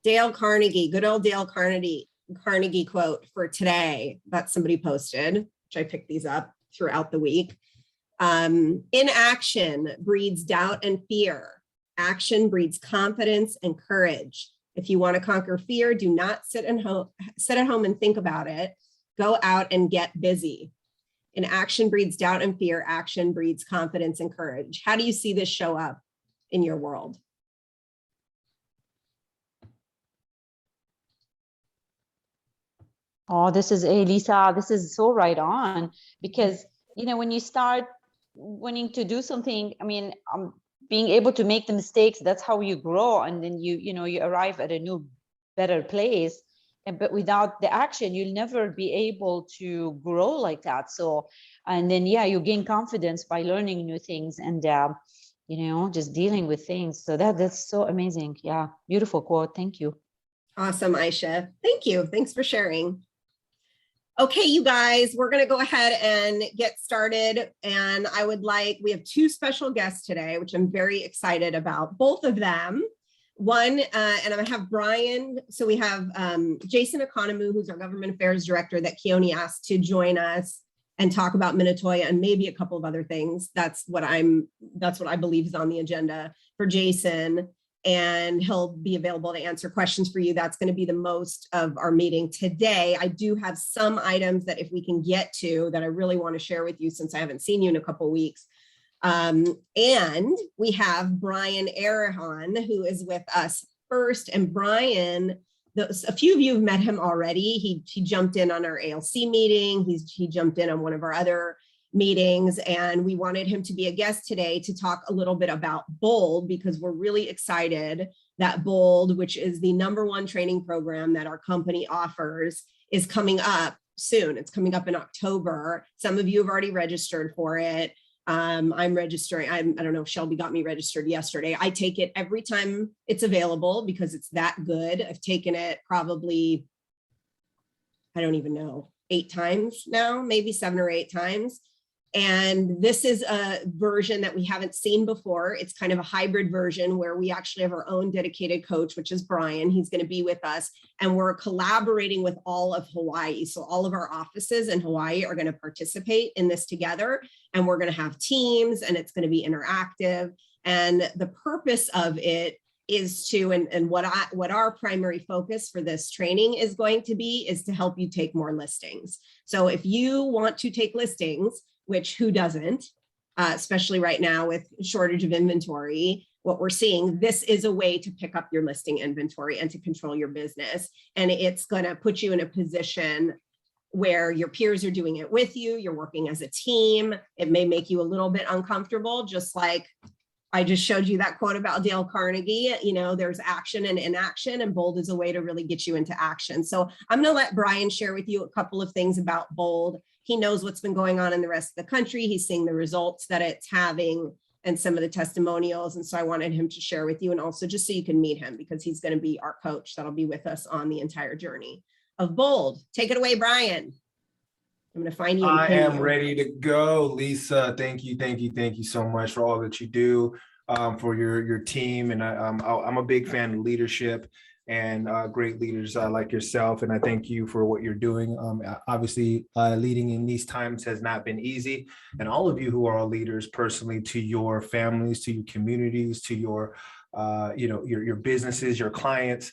Dale Carnegie, good old Dale Carnegie quote for today that somebody posted, which I picked these up throughout the week. Inaction breeds doubt and fear. Action breeds confidence and courage. If you want to conquer fear, do not sit at home and think about it. Go out and get busy. Inaction breeds doubt and fear. Action breeds confidence and courage. How do you see this show up in your world? Oh, Lisa, this is so right on, because, when you start wanting to do something, being able to make the mistakes, that's how you grow. And then you arrive at a new, better place. But without the action, you'll never be able to grow like that. So, and then, you gain confidence by learning new things and, just dealing with things. So that's so amazing. Yeah. Beautiful quote. Thank you. Awesome, Aisha. Thank you. Thanks for sharing. Okay, you guys, we're going to go ahead and get started. And we have two special guests today, which I'm very excited about, both of them. One, and I'm going to have Brian. So we have Jason Economo, who's our government affairs director that Keone asked to join us and talk about Minatoya and maybe a couple of other things. That's what I believe is on the agenda for Jason. And he'll be available to answer questions for you. That's going to be the most of our meeting today. I do have some items that if we can get to that I really want to share with you since I haven't seen you in a couple of weeks. And we have Brian Arahan, who is with us first. And Brian, a few of you have met him already. He jumped in on our ALC meeting. He jumped in on one of our other meetings, and we wanted him to be a guest today to talk a little bit about BOLD, because we're really excited that BOLD, which is the #1 training program that our company offers, is coming up soon. It's coming up in October. Some of you have already registered for it. I'm registering. I don't know if Shelby got me registered yesterday. I take it every time it's available because it's that good. I've taken it probably, I don't even know, 8 times now, maybe 7 or 8 times. And this is a version that we haven't seen before. It's kind of a hybrid version where we actually have our own dedicated coach, which is Brian. He's going to be with us, and we're collaborating with all of Hawaii. So all of our offices in Hawaii are going to participate in this together, and we're going to have teams, and it's going to be interactive. And the purpose of it is to, and what our primary focus for this training is going to be, is to help you take more listings. So if you want to take listings, which who doesn't, especially right now with shortage of inventory, what we're seeing, this is a way to pick up your listing inventory and to control your business. And it's going to put you in a position where your peers are doing it with you. You're working as a team. It may make you a little bit uncomfortable, just like I just showed you that quote about Dale Carnegie. There's action and inaction, and BOLD is a way to really get you into action. So I'm going to let Brian share with you a couple of things about BOLD. He knows what's been going on in the rest of the country. He's seeing the results that it's having and some of the testimonials. And so I wanted him to share with you, and also just so you can meet him, because he's going to be our coach that'll be with us on the entire journey of BOLD. Take it away, Brian. I'm going to find you. I am ready to go, Lisa. Thank you so much for all that you do, for your team. And I'm a big fan of leadership and great leaders like yourself. And I thank you for what you're doing. Obviously, leading in these times has not been easy. And all of you who are leaders personally, to your families, to your communities, to your businesses, your clients,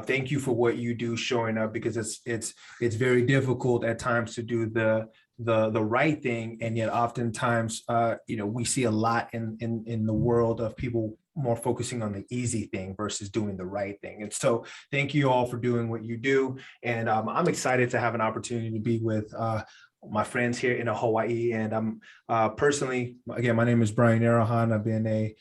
thank you for what you do, showing up, because it's very difficult at times to do the right thing. And yet oftentimes, we see a lot in the world of people more focusing on the easy thing versus doing the right thing. And so thank you all for doing what you do. And I'm excited to have an opportunity to be with my friends here in Hawaii. And I'm personally, again, my name is Brian Arahan. I've been a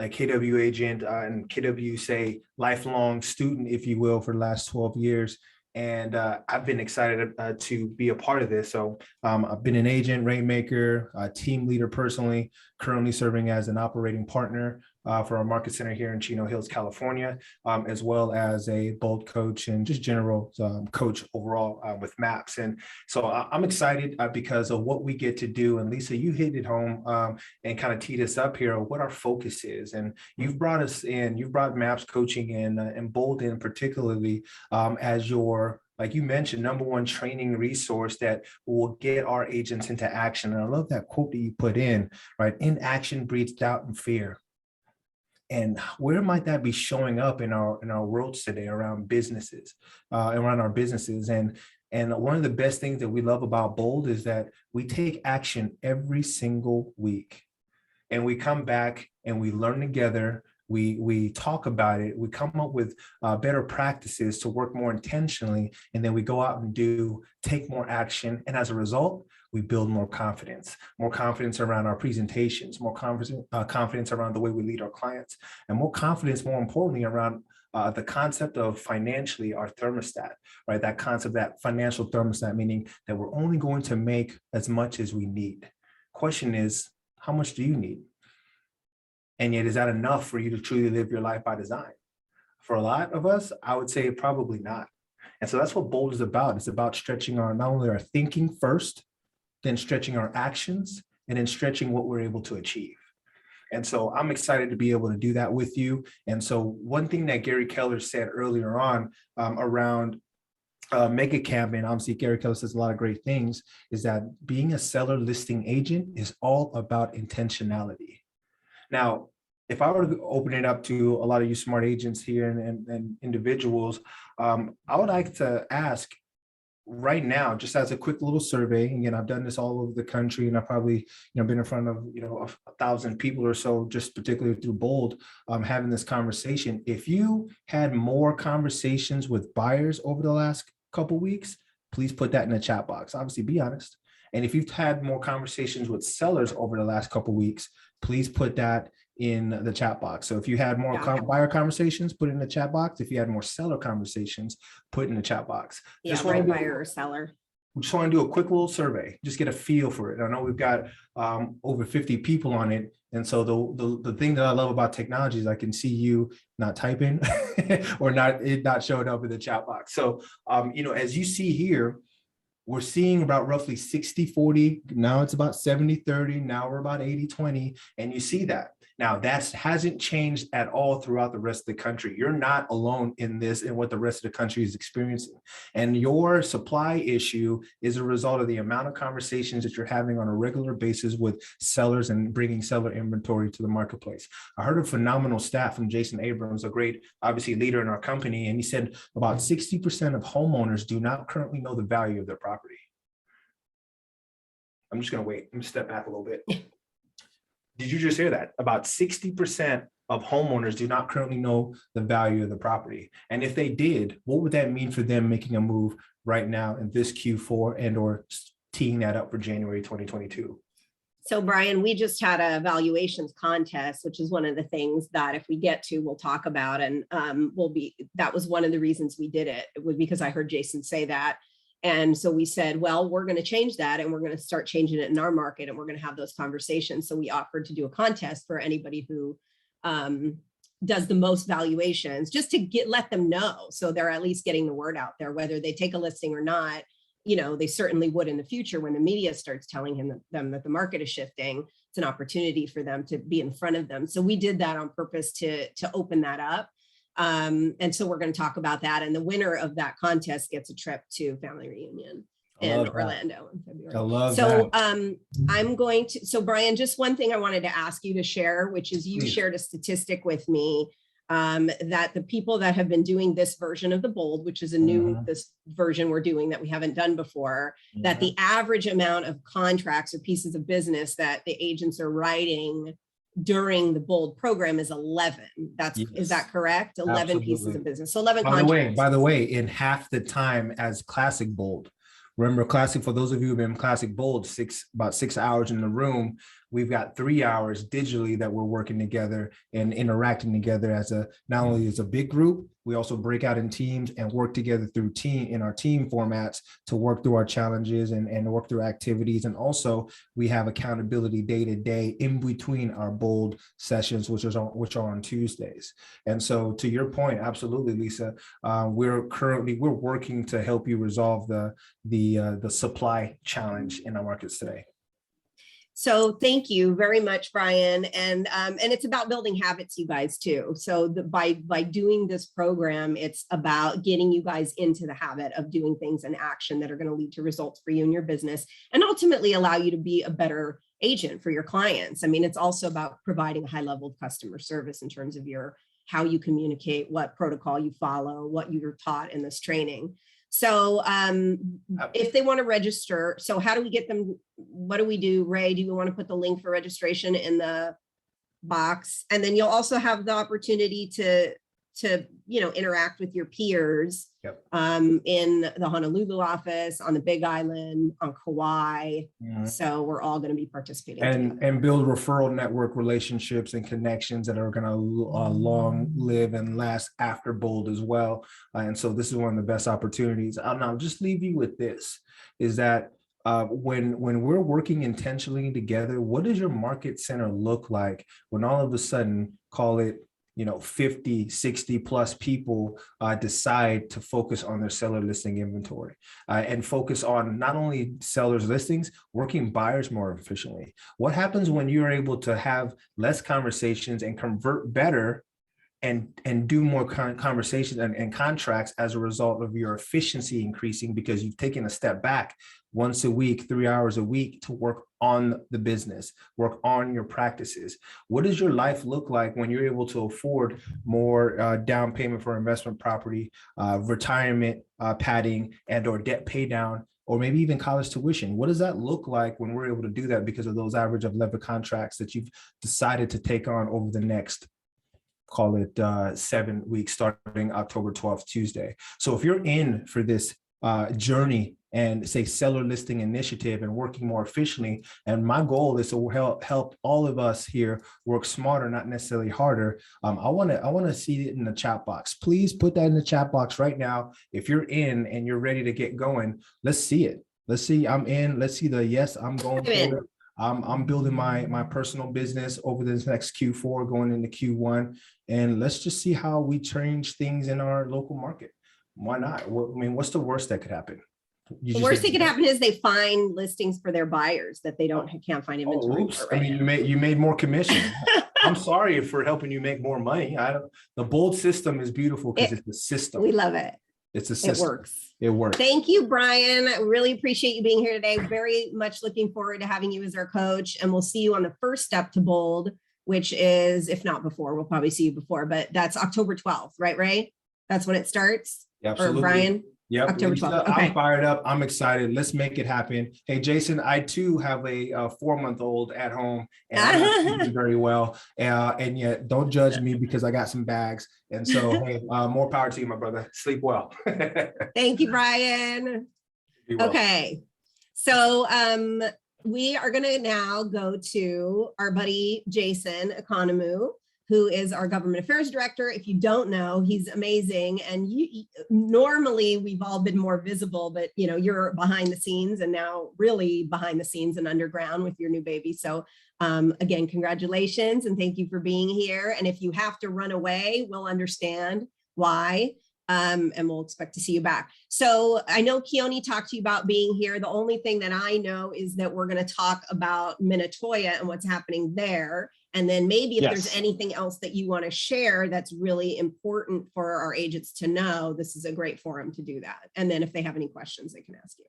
KW agent and KW, say, lifelong student, if you will, for the last 12 years. And I've been excited to be a part of this. So I've been an agent, rainmaker, team leader personally, currently serving as an operating partner for our market center here in Chino Hills, California, as well as a bold coach and just general coach overall with maps. And so I'm excited because of what we get to do. And Lisa, you hit it home and kind of teed us up here of what our focus is. And you've brought us in, you've brought maps coaching in and bold in particularly as your, like you mentioned, number one training resource that will get our agents into action. And I love that quote that you put in, right? Inaction breeds doubt and fear. And where might that be showing up in our worlds today around businesses, around our businesses? And one of the best things that we love about Bold is that we take action every single week. And we come back and we learn together. We talk about it. We come up with better practices to work more intentionally. And then we go out and take more action. And as a result, we build more confidence around our presentations, more confidence around the way we lead our clients, and more confidence, more importantly, around the concept of financially our thermostat, right? That concept, that financial thermostat, meaning that we're only going to make as much as we need. Question is, how much do you need? And yet, is that enough for you to truly live your life by design? For a lot of us, I would say probably not. And so that's what Bold is about. It's about stretching not only our thinking first, then stretching our actions, and then stretching what we're able to achieve. And so I'm excited to be able to do that with you. And so one thing that Gary Keller said earlier on around mega campaign, obviously Gary Keller says a lot of great things, is that being a seller listing agent is all about intentionality. Now, if I were to open it up to a lot of you smart agents here and individuals, I would like to ask right now, just as a quick little survey. Again, I've done this all over the country, and I've probably been in front of 1,000 people or so, just particularly through Bold, having this conversation. If you had more conversations with buyers over the last couple of weeks, please put that in the chat box. Obviously, be honest. And if you've had more conversations with sellers over the last couple of weeks, please put that in the chat box. So if you had more buyer conversations, put it in the chat box. If you had more seller conversations, put it in the chat box. Yeah, right, buyer or seller. We just want to do a quick little survey, just get a feel for it. I know we've got over 50 people on it. And so the thing that I love about technology is I can see you not typing or not showing up in the chat box. So, as you see here, we're seeing about roughly 60-40. Now it's about 70-30. Now we're about 80-20. And you see that. Now that hasn't changed at all throughout the rest of the country. You're not alone in this and what the rest of the country is experiencing. And your supply issue is a result of the amount of conversations that you're having on a regular basis with sellers and bringing seller inventory to the marketplace. I heard a phenomenal stat from Jason Abrams, a great, obviously, leader in our company. And he said about 60% of homeowners do not currently know the value of their property. I'm just going to wait. I'm going to step back a little bit. Did you just hear that? About 60% of homeowners do not currently know the value of the property. And if they did, what would that mean for them making a move right now in this Q4 and or teeing that up for January 2022? So Brian, we just had a valuations contest, which is one of the things that if we get to, we'll talk about. And that was one of the reasons we did it. It was because I heard Jason say that. And so we said, well, we're going to change that and we're going to start changing it in our market and we're going to have those conversations. So we offered to do a contest for anybody who does the most valuations, just to let them know. So they're at least getting the word out there, whether they take a listing or not. They certainly would in the future when the media starts telling them that the market is shifting. It's an opportunity for them to be in front of them. So we did that on purpose to open that up. And so we're going to talk about that. And the winner of that contest gets a trip to family reunion in Orlando in February. I love that. So Brian, just one thing I wanted to ask you to share, which is you shared a statistic with me that the people that have been doing this version of the Bold, which is this version we're doing that we haven't done before, that the average amount of contracts or pieces of business that the agents are writing during the Bold program is 11. Is that correct? 11 Absolutely. Pieces of business. So 11 contracts. By the way, in half the time as Classic Bold. Remember Classic, for those of you who've been Classic Bold, about 6 hours in the room, we've got 3 hours digitally that we're working together and interacting together as not only as a big group, We also break out in teams and work together through in our team formats to work through our challenges and work through activities. And also we have accountability day to day in between our bold sessions, which are on Tuesdays. And so to your point, absolutely, Lisa, we're working to help you resolve the supply challenge in our markets today. So thank you very much, Brian. And it's about building habits, you guys, too. So by doing this program, it's about getting you guys into the habit of doing things in action that are going to lead to results for you and your business, and ultimately allow you to be a better agent for your clients. I mean, it's also about providing a high level of customer service in terms of how you communicate, what protocol you follow, what you're taught in this training. So if they want to register, so how do we get them? What do we do, Ray? Do you want to put the link for registration in the box? And then you'll also have the opportunity to interact with your peers. Yep. In the Honolulu office, on the Big Island, on Kauai. Mm-hmm. So we're all going to be participating and build referral network relationships and connections that are going to long live and last after Bold as well. And so this is one of the best opportunities. I'll just leave you with this, is that when we're working intentionally together, what does your market center look like when all of a sudden, call it 50, 60 plus people decide to focus on their seller listing inventory and focus on not only sellers listings, working buyers more efficiently? What happens when you're able to have less conversations and convert better and do more conversations and contracts as a result of your efficiency increasing because you've taken a step back once a week, 3 hours a week to work on the business, work on your practices? What does your life look like when you're able to afford more down payment for investment property, retirement padding, and or debt pay down, or maybe even college tuition? What does that look like when we're able to do that because of those average of lever contracts that you've decided to take on over the next, call it 7 weeks, starting October 12th, Tuesday? So if you're in for this journey and say seller listing initiative and working more efficiently, and my goal is to help all of us here work smarter, not necessarily harder, I want to see it in the chat box. Please put that in the chat box right now. If you're in and you're ready to get going, let's see it. Let's see I'm in. Let's see the yes, I'm going for it. I'm building my personal business over this next Q4 going into Q1, and let's just see how we change things in our local market. Why not? What's the worst that could happen? The worst thing could happen is they find listings for their buyers that they can't find inventory. Oops. Right, you made more commission. I'm sorry for helping you make more money. The Bold system is beautiful because it's a system. We love it. It's a system. It works. It works. Thank you, Brian. I really appreciate you being here today. Very much looking forward to having you as our coach, and we'll see you on the first step to Bold, which is, if not before, we'll probably see you before, but that's October 12th, right, Ray? That's when it starts? Yeah, absolutely. Or Brian? Yep. October 12th. Okay. I'm fired up. I'm excited. Let's make it happen. Hey, Jason, I too have a 4-month-old at home, and I'm not sleeping very well. And yet, don't judge me because I got some bags. And so, hey, more power to you, my brother. Sleep well. Thank you, Brian. Okay. So we are going to now go to our buddy, Jason Economo, who is our government affairs director. If you don't know, he's amazing. And normally we've all been more visible, but you're behind the scenes, and now really behind the scenes and underground with your new baby. So again, congratulations and thank you for being here. And if you have to run away, we'll understand why. And we'll expect to see you back. So I know Keone talked to you about being here. The only thing that I know is that we're going to talk about Minatoya and what's happening there. And then maybe if there's anything else that you want to share that's really important for our agents to know, this is a great forum to do that. And then if they have any questions, they can ask you.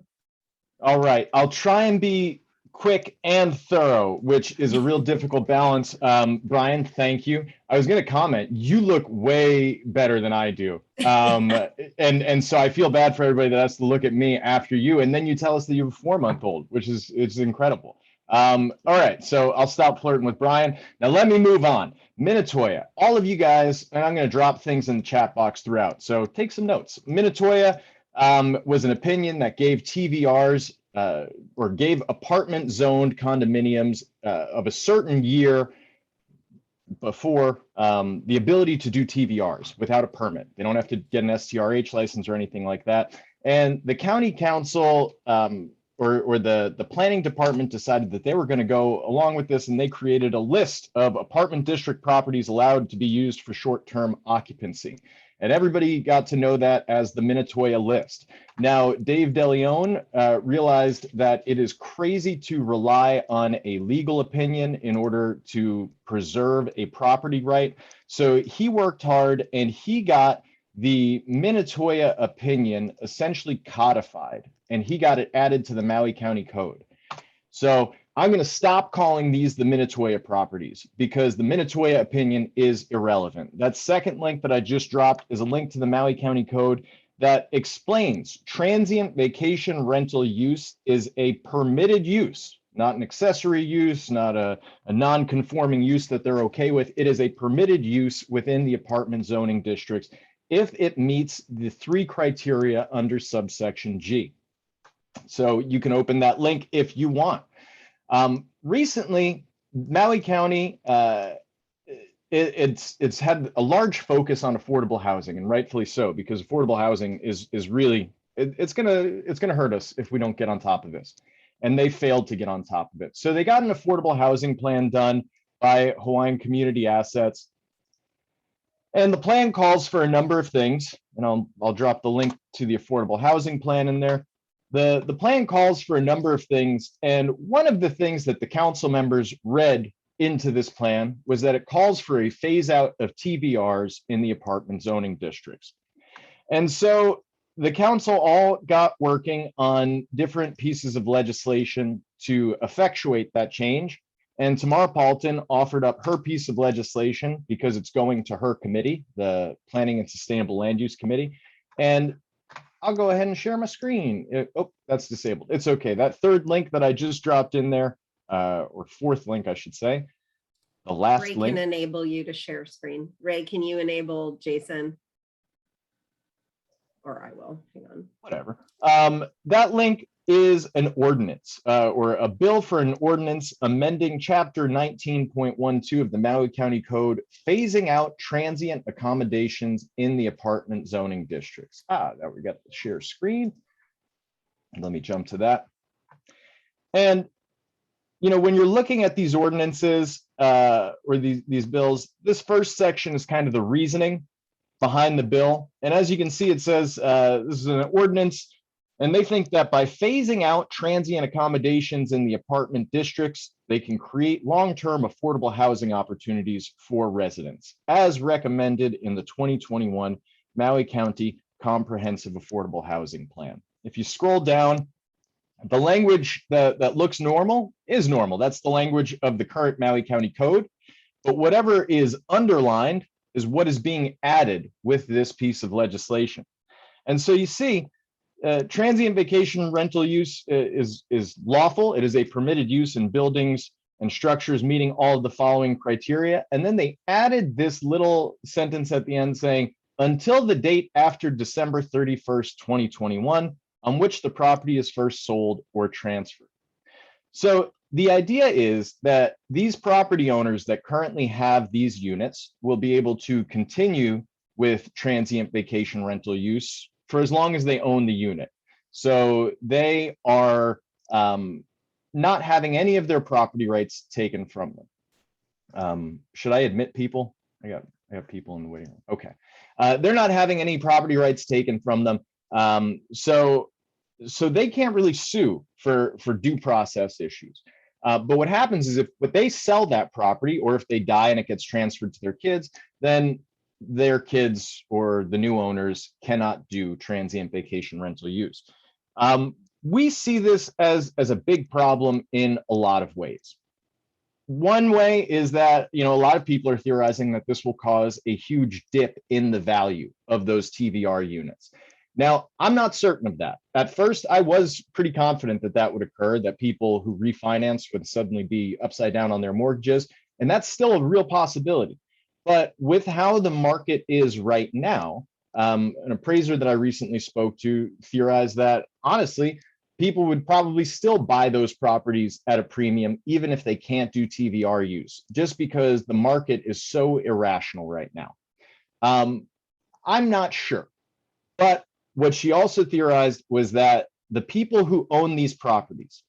All right. I'll try and be quick and thorough, which is a real difficult balance. Brian, thank you. I was going to comment, you look way better than I do. And so I feel bad for everybody that has to look at me after you. And then you tell us that you have a 4-month-old, which is incredible. All right, so I'll stop flirting with Brian. Now let me move on. Minatoya, all of you guys, and I'm going to drop things in the chat box throughout, so take some notes. Minatoya was an opinion that gave TVRs or gave apartment zoned condominiums of a certain year before, the ability to do TVRs without a permit. They don't have to get an STRH license or anything like that. And the county council or the planning department decided that they were going to go along with this, and they created a list of apartment district properties allowed to be used for short-term occupancy. And everybody got to know that as the Minatoya list. Now, Dave DeLeon realized that it is crazy to rely on a legal opinion in order to preserve a property right. So he worked hard and he got the Minatoya opinion essentially codified, and he got it added to the Maui County Code. So I'm going to stop calling these the Minatoya properties because the Minatoya opinion is irrelevant. That second link that I just dropped is a link to the Maui County Code that explains transient vacation rental use is a permitted use, not an accessory use, not a non-conforming use that they're okay with. It is a permitted use within the apartment zoning districts if it meets the 3 criteria under subsection G. So you can open that link if you want. Recently, Maui County, it's had a large focus on affordable housing, and rightfully so, because affordable housing is really, it's gonna hurt us if we don't get on top of this. And they failed to get on top of it. So they got an affordable housing plan done by Hawaiian Community Assets. And the plan calls for a number of things, and I'll drop the link to the affordable housing plan in there. The plan calls for a number of things, and one of the things that the council members read into this plan was that it calls for a phase out of TVRs in the apartment zoning districts. And so the council all got working on different pieces of legislation to effectuate that change. And Tamara Paulton offered up her piece of legislation because it's going to her committee, the Planning and Sustainable Land Use Committee. And I'll go ahead and share my screen. Oh, that's disabled. It's okay. That third link that I just dropped in there, or fourth link, I should say, the last Ray link. can enable you to share screen. Ray, can you enable Jason? Or I will, hang on. Whatever. That link is an ordinance or a bill for an ordinance amending chapter 19.12 of the Maui County Code, phasing out transient accommodations in the apartment zoning districts. There we got the share screen. Let me jump to that. And when you're looking at these ordinances or these bills, this first section is kind of the reasoning behind the bill. And as you can see, it says this is an ordinance, and they think that by phasing out transient accommodations in the apartment districts, they can create long-term affordable housing opportunities for residents, as recommended in the 2021 Maui County Comprehensive Affordable Housing Plan. If you scroll down, the language that looks normal is normal. That's the language of the current Maui County Code. But whatever is underlined is what is being added with this piece of legislation. And so you see, transient vacation rental use is lawful. It is a permitted use in buildings and structures meeting all of the following criteria. And then they added this little sentence at the end saying, until the date after December 31st, 2021, on which the property is first sold or transferred. So the idea is that these property owners that currently have these units will be able to continue with transient vacation rental use for as long as they own the unit. So they are not having any of their property rights taken from them. Should I admit people? I got people in the waiting room. Okay. They're not having any property rights taken from them. So they can't really sue for due process issues. But what happens is if they sell that property, or if they die and it gets transferred to their kids, then their kids or the new owners cannot do transient vacation rental use. We see this as a big problem in a lot of ways. One way is that, a lot of people are theorizing that this will cause a huge dip in the value of those TVR units. Now, I'm not certain of that. At first, I was pretty confident that that would occur, that people who refinance would suddenly be upside down on their mortgages, and that's still a real possibility. But with how the market is right now, an appraiser that I recently spoke to theorized that, honestly, people would probably still buy those properties at a premium, even if they can't do TVR use, just because the market is so irrational right now. I'm not sure. But what she also theorized was that the people who own these properties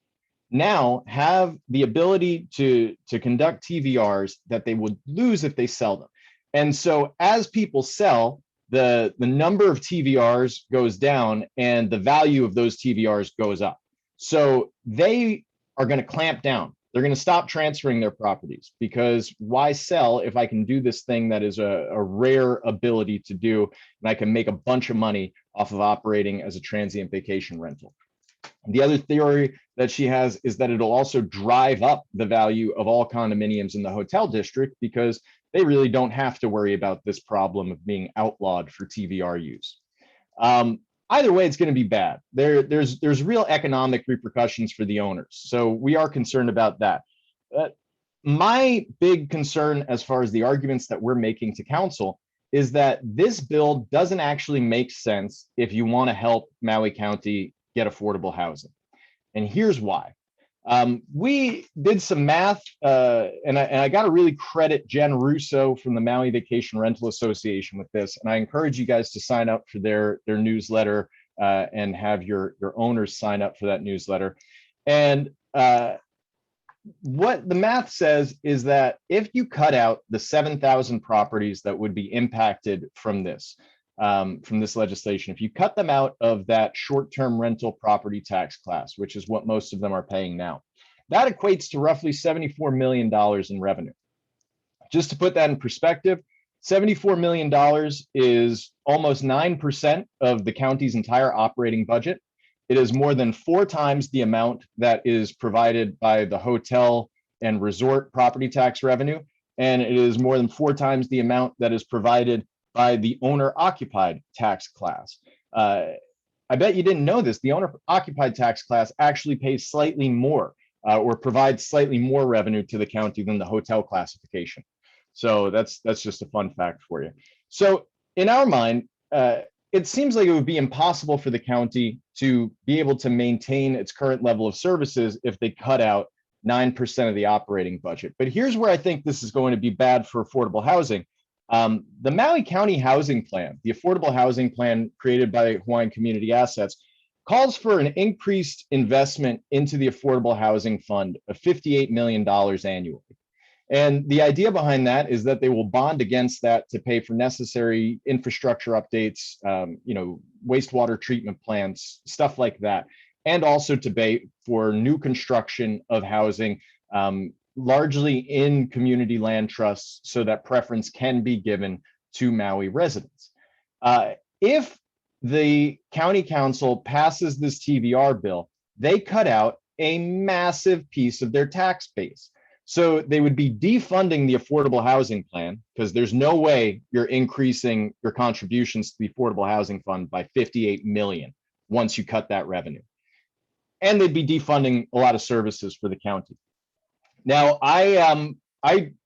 now have the ability to conduct TVRs that they would lose if they sell them. And so as people sell, the number of TVRs goes down and the value of those TVRs goes up. So they are going to clamp down. They're going to stop transferring their properties, because why sell if I can do this thing that is a rare ability to do, and I can make a bunch of money off of operating as a transient vacation rental. The other theory that she has is that it'll also drive up the value of all condominiums in the hotel district, because they really don't have to worry about this problem of being outlawed for TVR use. Either way, it's going to be bad. There's real economic repercussions for the owners. So we are concerned about that. My big concern as far as the arguments that we're making to council is that this bill doesn't actually make sense if you want to help Maui County get affordable housing. And here's why. We did some math, and I got to really credit Jen Russo from the Maui Vacation Rental Association with this. And I encourage you guys to sign up for their newsletter and have your owners sign up for that newsletter. And what the math says is that if you cut out the 7,000 properties that would be impacted from this legislation, if you cut them out of that short-term rental property tax class, which is what most of them are paying now, that equates to roughly $74 million in revenue. Just to put that in perspective, $74 million is almost 9% of the county's entire operating budget. It is more than 4 times the amount that is provided by the hotel and resort property tax revenue, and it is more than 4 times the amount that is provided by the owner-occupied tax class. I bet you didn't know this. The owner-occupied tax class actually pays slightly more or provides slightly more revenue to the county than the hotel classification. So that's just a fun fact for you. So in our mind, it seems like it would be impossible for the county to be able to maintain its current level of services if they cut out 9% of the operating budget. But here's where I think this is going to be bad for affordable housing. The Maui County Housing Plan, the affordable housing plan created by Hawaiian Community Assets, calls for an increased investment into the affordable housing fund of $58 million annually. And the idea behind that is that they will bond against that to pay for necessary infrastructure updates, wastewater treatment plants, stuff like that, and also to pay for new construction of housing, largely in community land trusts, so that preference can be given to Maui residents. If the county council passes this TVR bill, they cut out a massive piece of their tax base. So they would be defunding the affordable housing plan, because there's no way you're increasing your contributions to the affordable housing fund by 58 million once you cut that revenue. And they'd be defunding a lot of services for the county. Now, I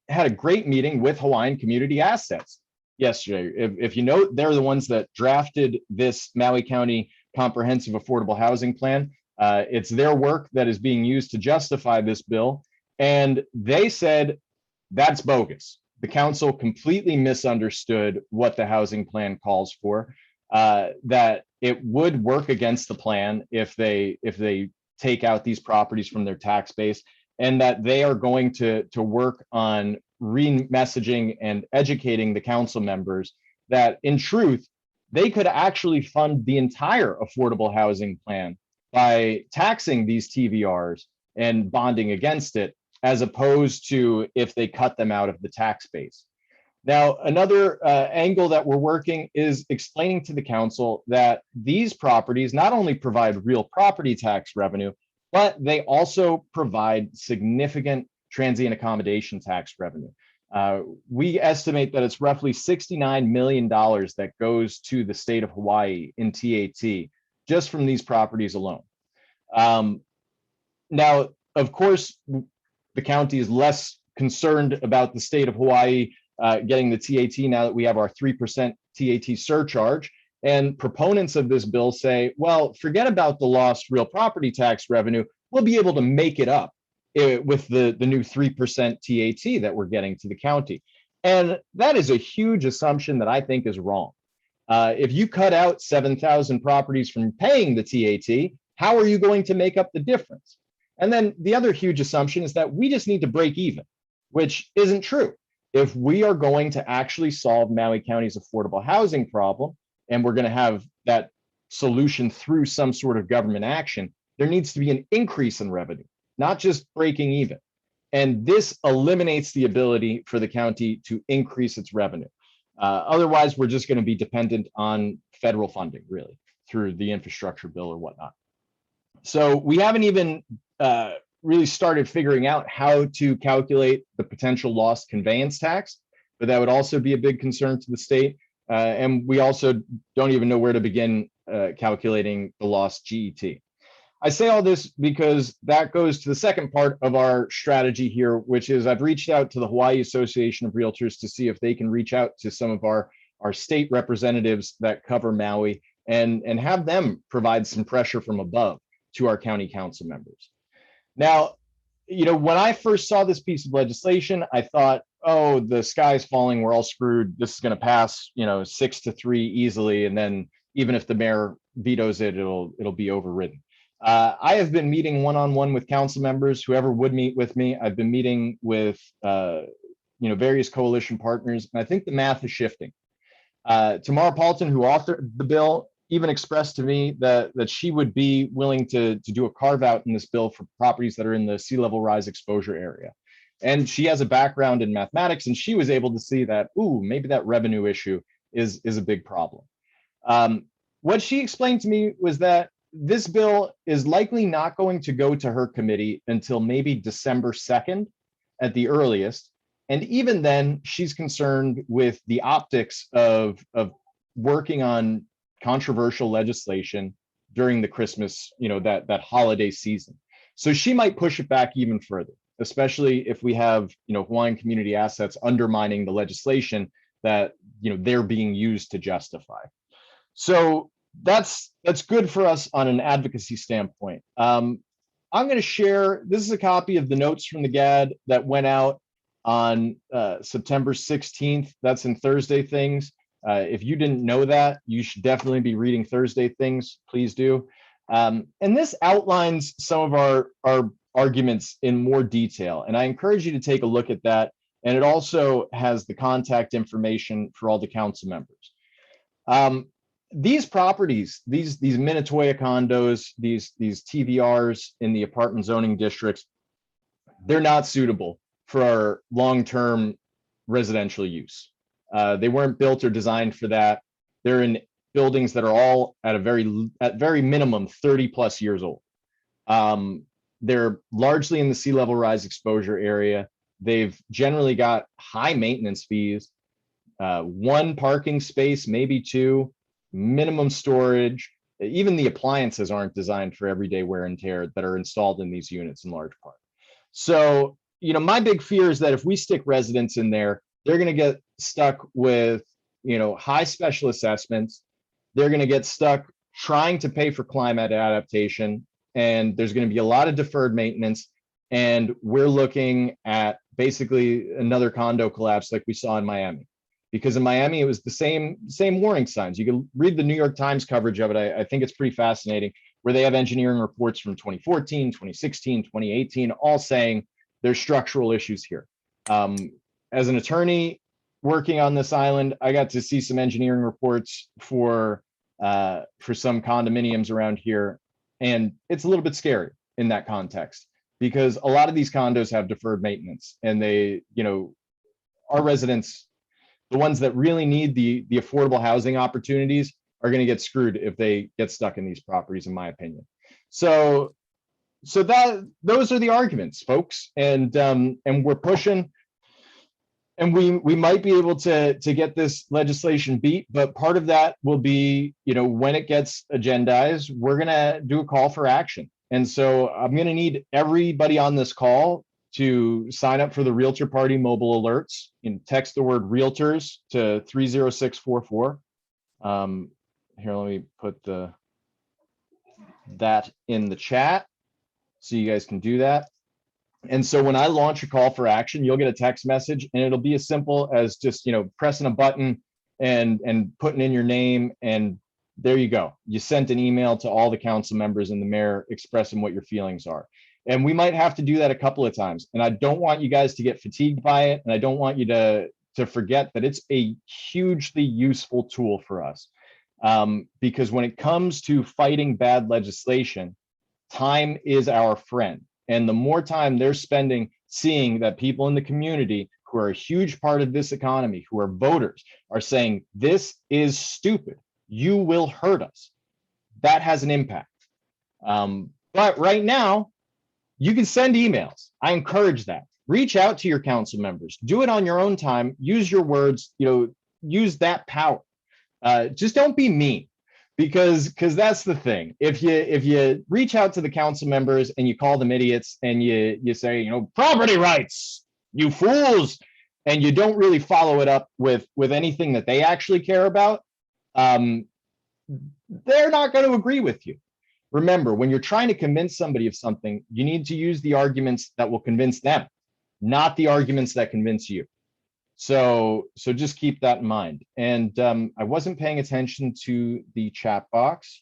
had a great meeting with Hawaiian Community Assets yesterday. If you know, they're the ones that drafted this Maui County Comprehensive Affordable Housing Plan. It's their work that is being used to justify this bill. And they said that's bogus. The council completely misunderstood what the housing plan calls for, that it would work against the plan if they take out these properties from their tax base, and that they are going to work on re-messaging and educating the council members that in truth, they could actually fund the entire affordable housing plan by taxing these TVRs and bonding against it, as opposed to if they cut them out of the tax base. Now, another angle that we're working is explaining to the council that these properties not only provide real property tax revenue, but they also provide significant transient accommodation tax revenue. We estimate that it's roughly $69 million that goes to the state of Hawaii in TAT just from these properties alone. Now, of course, the county is less concerned about the state of Hawaii getting the TAT now that we have our 3% TAT surcharge. And proponents of this bill say, well, forget about the lost real property tax revenue. We'll be able to make it up with the new 3% TAT that we're getting to the county. And that is a huge assumption that I think is wrong. If you cut out 7,000 properties from paying the TAT, how are you going to make up the difference? And then the other huge assumption is that we just need to break even, which isn't true. If we are going to actually solve Maui County's affordable housing problem, and we're going to have that solution through some sort of government action, there needs to be an increase in revenue, not just breaking even. And this eliminates the ability for the county to increase its revenue. Otherwise, we're just going to be dependent on federal funding, really, through the infrastructure bill or whatnot. So we haven't even really started figuring out how to calculate the potential lost conveyance tax, but that would also be a big concern to the state. And we also don't even know where to begin calculating the lost GET. I say all this because that goes to the second part of our strategy here, which is I've reached out to the Hawaii Association of Realtors to see if they can reach out to some of our state representatives that cover Maui and have them provide some pressure from above to our county council members. Now, you know, when I first saw this piece of legislation, I thought, oh, the sky's falling, we're all screwed. This is going to pass, you know, 6-3 easily. And then even if the mayor vetoes it, it'll be overridden. I have been meeting one-on-one with council members, whoever would meet with me. I've been meeting with, you know, various coalition partners, and I think the math is shifting. Tamara Paulton, who authored the bill, even expressed to me that she would be willing to do a carve out in this bill for properties that are in the sea level rise exposure area. And she has a background in mathematics, and she was able to see that, ooh, maybe that revenue issue is a big problem. What she explained to me was that this bill is likely not going to go to her committee until maybe December 2nd at the earliest. And even then, she's concerned with the optics of working on controversial legislation during the Christmas, you know, that holiday season. So she might push it back even further, especially if we have, you know, Hawaiian community assets undermining the legislation that, you know, they're being used to justify. So that's good for us on an advocacy standpoint. I'm going to share, this is a copy of the notes from the GAD that went out on September 16th. That's in Thursday Things. If you didn't know that, you should definitely be reading Thursday Things. Please do. And this outlines some of our arguments in more detail. And I encourage you to take a look at that. And it also has the contact information for all the council members. These properties, these Minatoya condos, these TVRs in the apartment zoning districts, they're not suitable for our long-term residential use. They weren't built or designed for that. They're in buildings that are all at very minimum 30 plus years old. They're largely in the sea level rise exposure area. They've generally got high maintenance fees, one parking space, maybe two, minimum storage. Even the appliances aren't designed for everyday wear and tear that are installed in these units in large part. So, you know, my big fear is that if we stick residents in there, they're going to get stuck with, you know, high special assessments. They're going to get stuck trying to pay for climate adaptation, and there's going to be a lot of deferred maintenance. And we're looking at basically another condo collapse like we saw in Miami. Because in Miami, it was the same warning signs. You can read the New York Times coverage of it. I think it's pretty fascinating, where they have engineering reports from 2014, 2016, 2018, all saying there's structural issues here. As an attorney working on this island, I got to see some engineering reports for some condominiums around here, and it's a little bit scary in that context because a lot of these condos have deferred maintenance, and they, you know, our residents, the ones that really need the affordable housing opportunities, are going to get screwed if they get stuck in these properties, in my opinion. So those are the arguments, folks, and we're pushing. And we might be able to get this legislation beat, but part of that will be, you know, when it gets agendized, we're going to do a call for action. And so I'm going to need everybody on this call to sign up for the Realtor Party mobile alerts. You can text the word realtors to 30644. here, let me put that in the chat so you guys can do that. And so when I launch a call for action, you'll get a text message, and it'll be as simple as just, you know, pressing a button and putting in your name, and there you go. You sent an email to all the council members and the mayor expressing what your feelings are. And we might have to do that a couple of times. And I don't want you guys to get fatigued by it. And I don't want you to forget that it's a hugely useful tool for us. Because when it comes to fighting bad legislation, time is our friend. And the more time they're spending seeing that people in the community who are a huge part of this economy, who are voters, are saying, this is stupid, you will hurt us, that has an impact. But right now, you can send emails. I encourage that. Reach out to your council members. Do it on your own time. Use your words, you know, use that power. Just don't be mean, because that's the thing. If you reach out to the council members and you call them idiots and you say, you know, property rights, you fools, and you don't really follow it up with anything that they actually care about, they're not going to agree with you. Remember, when you're trying to convince somebody of something, you need to use the arguments that will convince them, not the arguments that convince you. So just keep that in mind. And I wasn't paying attention to the chat box.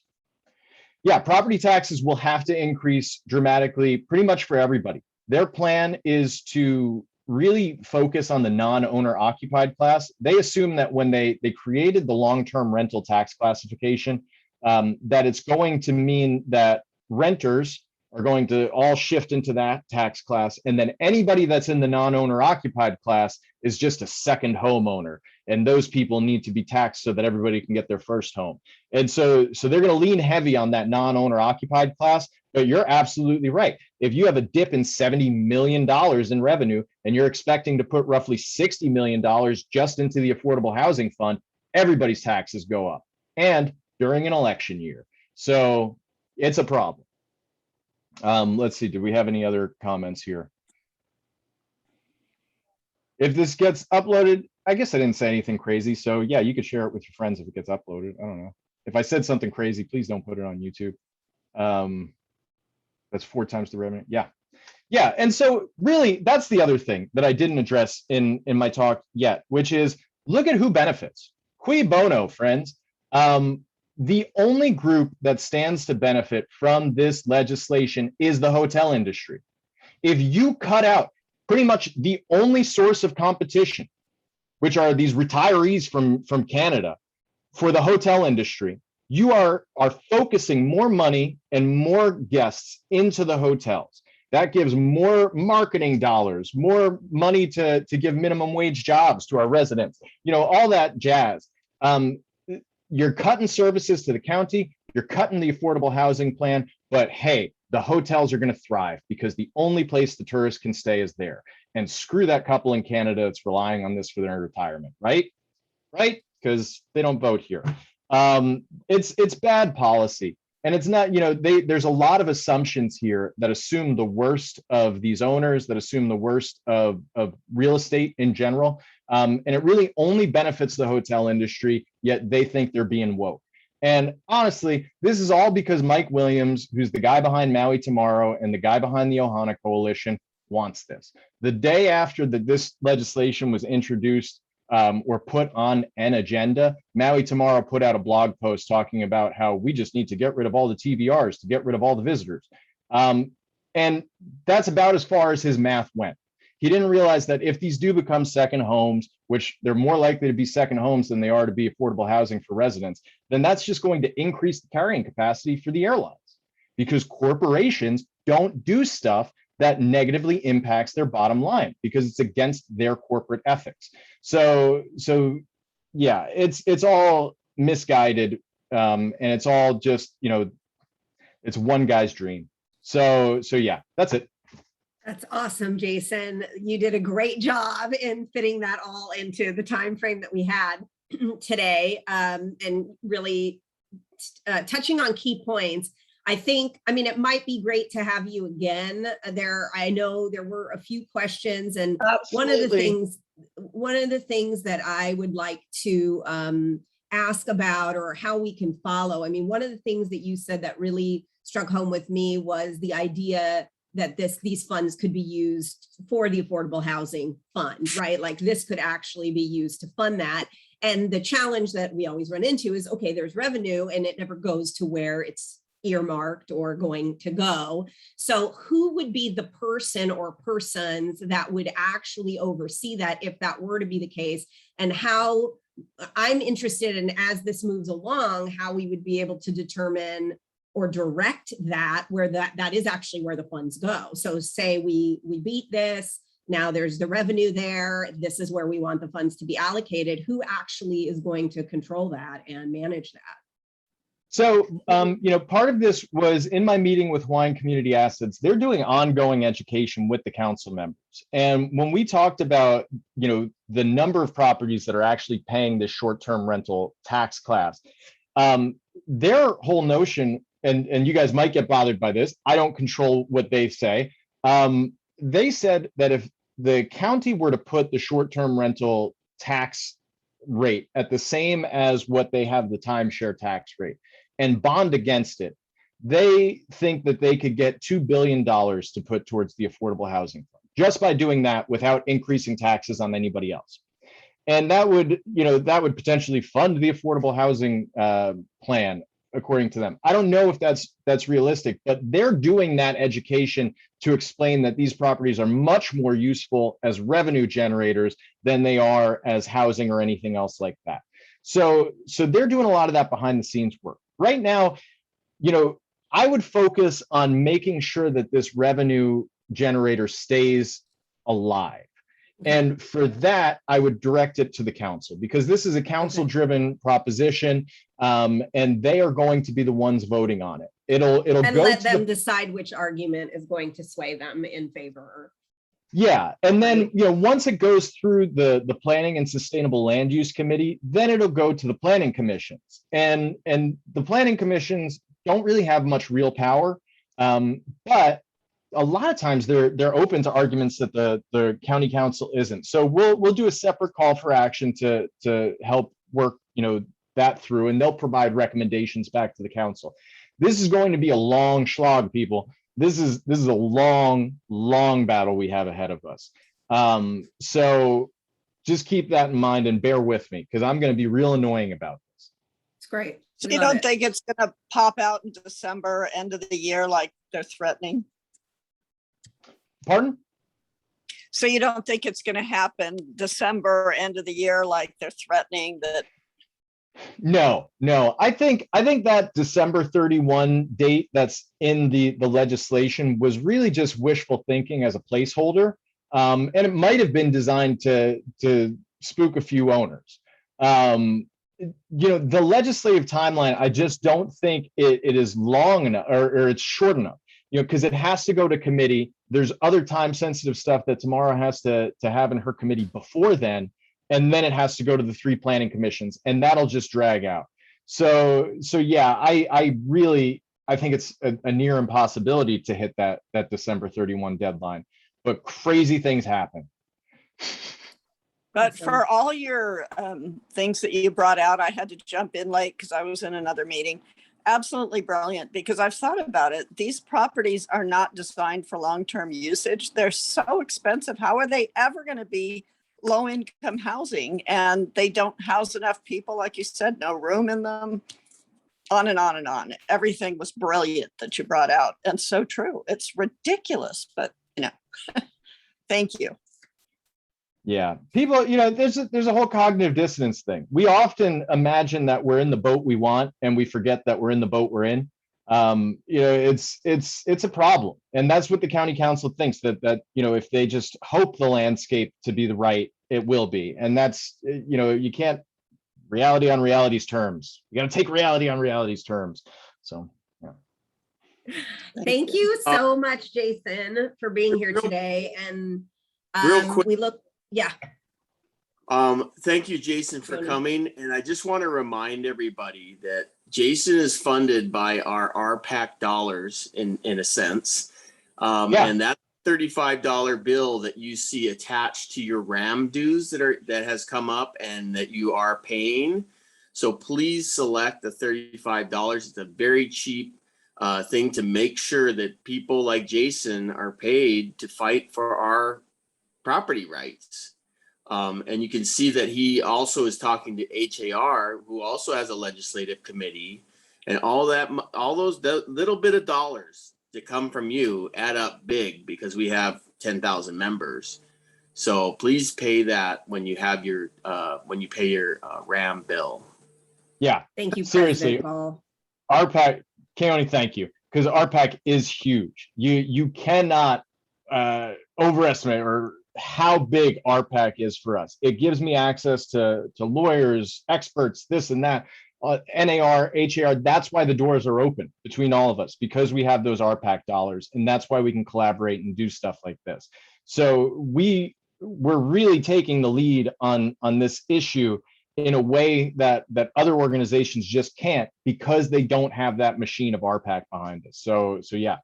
Yeah, property taxes will have to increase dramatically pretty much for everybody. Their plan is to really focus on the non-owner occupied class. They assume that when they created the long-term rental tax classification, that it's going to mean that renters are going to all shift into that tax class. And then anybody that's in the non-owner occupied class is just a second homeowner. And those people need to be taxed so that everybody can get their first home. And so they're going to lean heavy on that non-owner occupied class. But you're absolutely right. If you have a dip in $70 million in revenue, and you're expecting to put roughly $60 million just into the affordable housing fund, everybody's taxes go up, and during an election year. So it's a problem. Let's see, do we have any other comments here? If this gets uploaded, I guess I didn't say anything crazy. So yeah, you could share it with your friends if it gets uploaded. I don't know. If I said something crazy, please don't put it on YouTube. That's 4 times the revenue. Yeah. Yeah. And so really, that's the other thing that I didn't address in my talk yet, which is look at who benefits. Cui bono, friends. The only group that stands to benefit from this legislation is the hotel industry. If you cut out pretty much the only source of competition, which are these retirees from Canada, for the hotel industry, you are focusing more money and more guests into the hotels. That gives more marketing dollars, more money to give minimum wage jobs to our residents, you know, all that jazz. You're cutting services to the county, you're cutting the affordable housing plan, but hey, the hotels are going to thrive because the only place the tourists can stay is there. And screw that couple in Canada that's relying on this for their retirement, right? Right? Because they don't vote here. It's bad policy. And it's not, you know, there's a lot of assumptions here that assume the worst of these owners, that assume the worst of real estate in general. And it really only benefits the hotel industry, yet they think they're being woke. And honestly, this is all because Mike Williams, who's the guy behind Maui Tomorrow and the guy behind the Ohana Coalition, wants this. The day after this legislation was introduced or put on an agenda, Maui Tomorrow put out a blog post talking about how we just need to get rid of all the TVRs to get rid of all the visitors. And that's about as far as his math went. He didn't realize that if these do become second homes, which they're more likely to be second homes than they are to be affordable housing for residents, then that's just going to increase the carrying capacity for the airlines, because corporations don't do stuff that negatively impacts their bottom line because it's against their corporate ethics. So yeah, it's all misguided, and it's all just, you know, it's one guy's dream. So yeah, that's it. That's awesome, Jason. You did a great job in fitting that all into the time frame that we had today, and really touching on key points. I think, I mean, it might be great to have you again. I know there were a few questions, and Absolutely. one of the things that I would like to ask about or how we can follow. I mean, one of the things that you said that really struck home with me was the idea that these funds could be used for the affordable housing fund, right? Like this could actually be used to fund that. And the challenge that we always run into is, okay, there's revenue and it never goes to where it's earmarked or going to go. So who would be the person or persons that would actually oversee that if that were to be the case? And how, I'm interested in, as this moves along, how we would be able to determine or direct that where that is actually where the funds go. So say we beat this, now there's the revenue there, this is where we want the funds to be allocated. Who actually is going to control that and manage that? So, part of this was in my meeting with Hawaiian Community Assets. They're doing ongoing education with the council members. And when we talked about, the number of properties that are actually paying this short-term rental tax class, their whole notion, and you guys might get bothered by this, I don't control what they say. They said that if the county were to put the short-term rental tax rate at the same as what they have the timeshare tax rate and bond against it, they think that they could get $2 billion to put towards the affordable housing fund just by doing that without increasing taxes on anybody else. And that would potentially fund the affordable housing plan, according to them. I don't know if that's realistic, but they're doing that education to explain that these properties are much more useful as revenue generators than they are as housing or anything else like that. So they're doing a lot of that behind the scenes work. Right now, I would focus on making sure that this revenue generator stays alive. And for that, I would direct it to the council, because this is a council-driven proposition, and they are going to be the ones voting on it. It'll and go let to them decide which argument is going to sway them in favor. Yeah, and then once it goes through the Planning and Sustainable Land Use Committee, then it'll go to the planning commissions, and the planning commissions don't really have much real power, but a lot of times they're open to arguments that the county council isn't. So we'll do a separate call for action to help work that through, and they'll provide recommendations back to the council. This is going to be a long slog, people. This is a long battle we have ahead of us. So just keep that in mind and bear with me, because I'm going to be real annoying about this. It's great. So you don't think it's going to pop out in December, end of the year, like they're threatening? Pardon? So you don't think it's going to happen December, end of the year, like they're threatening that? No. I think that December 31 date that's in the legislation was really just wishful thinking as a placeholder. And it might have been designed to spook a few owners. The legislative timeline, I just don't think it is long enough, or it's short enough, because it has to go to committee. There's other time sensitive stuff that Tamara has to have in her committee before then. And then it has to go to the 3 planning commissions, and that'll just drag out. So yeah, I think it's a near impossibility to hit that December 31 deadline, but crazy things happen. But for all your things that you brought out, I had to jump in late because I was in another meeting. Absolutely brilliant, because I've thought about it. These properties are not designed for long-term usage. They're so expensive. How are they ever going to be low-income housing? And they don't house enough people, like you said, no room in them, on and on and on. Everything was brilliant that you brought out, and so true. It's ridiculous, but thank you. Yeah, people, there's a whole cognitive dissonance thing. We often imagine that we're in the boat we want, and we forget that we're in the boat we're in. It's a problem, and that's what the county council thinks, that if they just hope the landscape to be the right, it will be. And that's you can't, reality on reality's terms. You got to take reality on reality's terms. So yeah. Thank you so much, Jason, for being here today. And real quick, thank you, Jason, for coming. And I just want to remind everybody that Jason is funded by our RPAC dollars in a sense. And that $35 bill that you see attached to your RAM dues that has come up and that you are paying. So please select the $35. It's a very cheap thing to make sure that people like Jason are paid to fight for our property rights. And you can see that he also is talking to HAR, who also has a legislative committee, and all those little bit of dollars that come from you add up big because we have 10,000 members. So please pay that when you have your when you pay your RAM bill. Yeah, Thank you, seriously. President Ball. RPAC, Keone, thank you, because RPAC is huge. You cannot overestimate or how big RPAC is for us. It gives me access to lawyers, experts, this and that, NAR, HAR. That's why the doors are open between all of us, because we have those RPAC dollars, and that's why we can collaborate and do stuff like this. So we're really taking the lead on this issue in a way that other organizations just can't, because they don't have that machine of RPAC behind us. So yeah,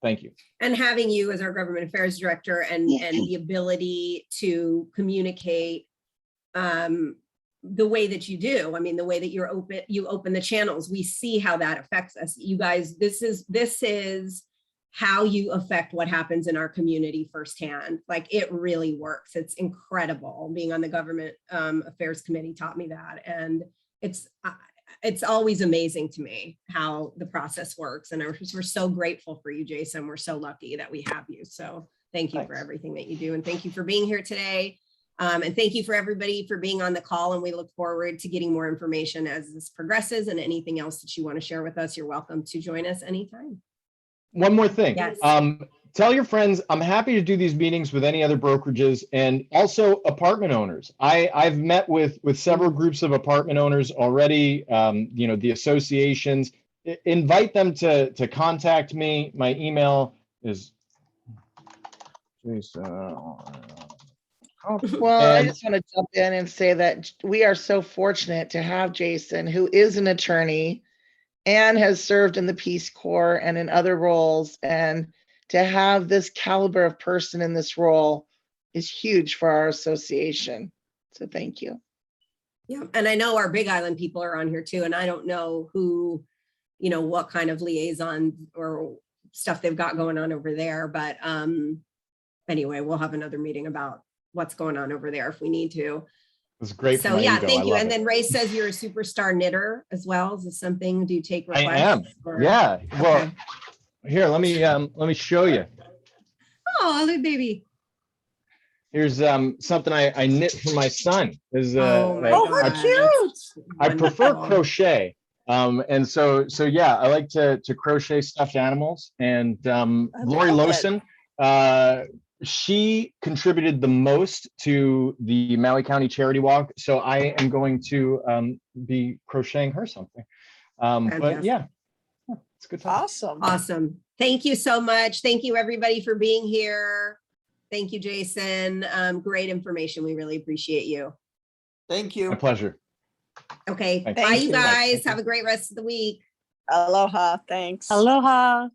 thank you. And having you as our government affairs director and the ability to communicate the way that you do. I mean, the way that you open the channels, we see how that affects us. You guys, this is how you affect what happens in our community firsthand. Like, it really works. It's incredible. Being on the government affairs committee taught me that. And it's always amazing to me how the process works. And we're so grateful for you, Jason. We're so lucky that we have you. So thank you for everything that you do. And thank you for being here today. And thank you for everybody for being on the call. And we look forward to getting more information as this progresses, and anything else that you want to share with us. You're welcome to join us anytime. One more thing. Yes. Tell your friends, I'm happy to do these meetings with any other brokerages, and also apartment owners. I've met with several groups of apartment owners already, the associations. Invite them to contact me. My email is Well, I just want to jump in and say that we are so fortunate to have Jason, who is an attorney and has served in the Peace Corps and in other roles. And to have this caliber of person in this role is huge for our association. So thank you. Yeah, and I know our Big Island people are on here too, and I don't know who, what kind of liaison or stuff they've got going on over there, but anyway, we'll have another meeting about what's going on over there if we need to. It's great. So yeah, thank you. And then Ray says you're a superstar knitter as well. Is this something? Do you take requests? I am. Or? Yeah. Well, okay. Here, let me show you. Oh, little baby. Here's something I knit for my son. How cute! I prefer crochet. And so yeah, I like to crochet stuffed animals. And Lori Lowson, she contributed the most to the Maui County Charity Walk. So I am going to be crocheting her something. But yeah, it's a good time. Awesome. Thank you so much. Thank you everybody for being here. Thank you, Jason. Great information. We really appreciate you. Thank you. My pleasure. Okay. Thank Bye, you. you guys. Have a great rest of the week. Aloha. Thanks. Aloha.